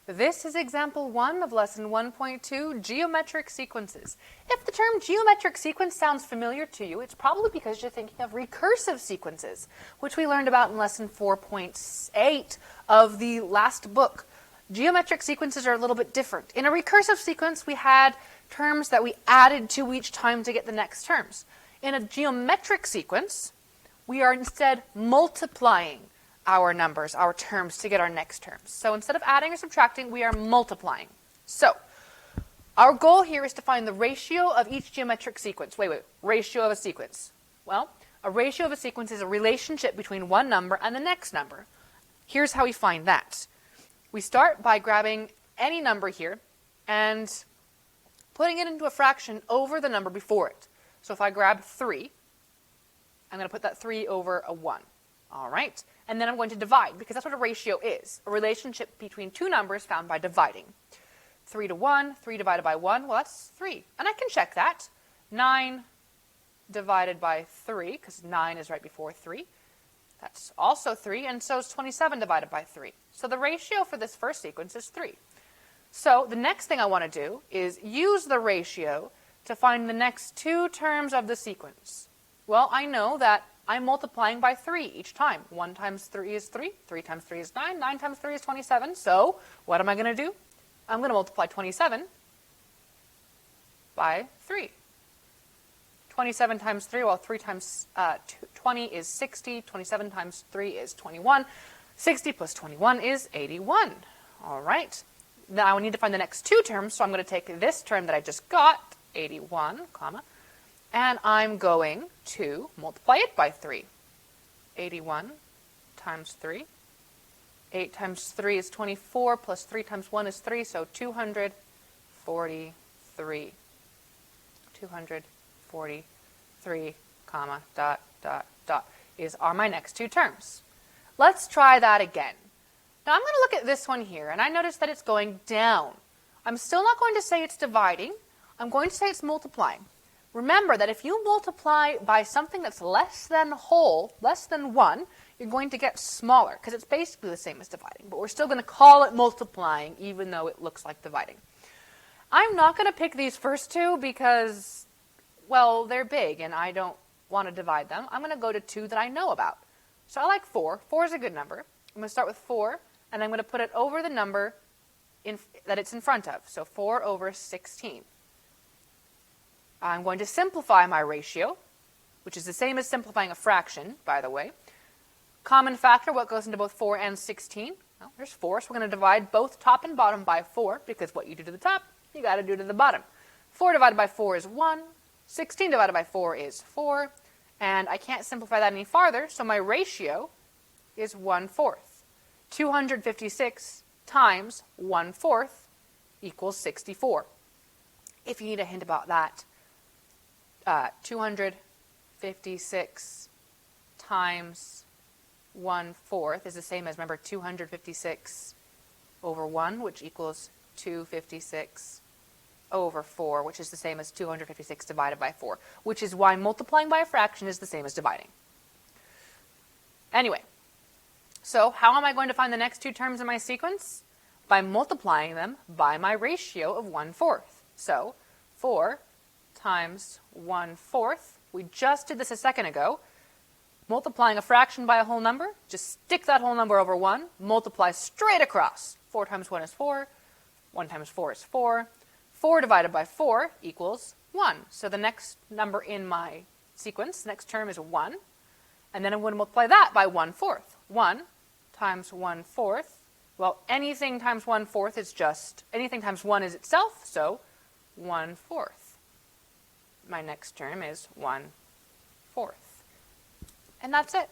This is example 1 of lesson 1.2, Geometric Sequences. If the term geometric sequence sounds familiar to you, it's probably because you're thinking of recursive sequences, which we learned about in lesson 4.8 of the last book. Geometric sequences are a little bit different. In a recursive sequence, we had terms that we added to each time to get the next terms. In a geometric sequence, we are instead multiplying our numbers, our terms, to get our next terms. So instead of adding or subtracting, we are multiplying. So our goal here is to find the ratio of each geometric sequence. Ratio of a sequence. Well, a ratio of a sequence is a relationship between one number and the next number. Here's how we find that. We start by grabbing any number here and putting it into a fraction over the number before it. So if I grab 3, I'm going to put that 3 over a 1. All right. And then I'm going to divide, because that's what a ratio is, a relationship between two numbers found by dividing. 3 to 1, 3 divided by 1, well, that's 3. And I can check that. 9 divided by 3, because 9 is right before 3. That's also 3, and so is 27 divided by 3. So the ratio for this first sequence is 3. So the next thing I want to do is use the ratio to find the next two terms of the sequence. Well, I know that I'm multiplying by 3 each time. 1 times 3 is 3, 3 times 3 is 9, 9 times 3 is 27. So what am I going to do? I'm going to multiply 27 by 3. 27 times 3, well, 3 times 20 is 60. 27 times 3 is 21. 60 plus 21 is 81. All right. Now I need to find the next two terms, so I'm going to take this term that I just got, 81, comma, and I'm going to multiply it by 3. 81 times 3. 8 times 3 is 24, plus 3 times 1 is 3, so 243. 243, comma, dot, dot, dot, are my next two terms. Let's try that again. Now I'm going to look at this one here, and I notice that it's going down. I'm still not going to say it's dividing. I'm going to say it's multiplying. Remember that if you multiply by something that's less than whole, less than 1, you're going to get smaller, because it's basically the same as dividing. But we're still going to call it multiplying, even though it looks like dividing. I'm not going to pick these first two because, well, they're big, and I don't want to divide them. I'm going to go to two that I know about. So I like 4. 4 is a good number. I'm going to start with 4, and I'm going to put it over the number that it's in front of. So 4 over 16. I'm going to simplify my ratio, which is the same as simplifying a fraction, by the way. Common factor, what goes into both 4 and 16? Well, there's 4, so we're going to divide both top and bottom by 4, because what you do to the top, you got to do to the bottom. 4 divided by 4 is 1. 16 divided by 4 is 4. And I can't simplify that any farther, so my ratio is 1/4. 256 times 1/4 equals 64. If you need a hint about that, 256 times 1/4 is the same as, remember, 256 over 1, which equals 256 over 4, which is the same as 256 divided by 4, which is why multiplying by a fraction is the same as dividing. Anyway, so how am I going to find the next two terms in my sequence? By multiplying them by my ratio of 1/4. So 4 times 1/4, we just did this a second ago. Multiplying a fraction by a whole number, just stick that whole number over 1, multiply straight across. 4 times 1 is 4, 1 times 4 is 4. 4 divided by 4 equals 1. So the next number in my sequence, the next term is 1. And then I'm going to multiply that by 1/4. 1 times 1/4. Well, anything times 1/4 is just, anything times 1 is itself, so 1/4. My next term is 1/4. And that's it.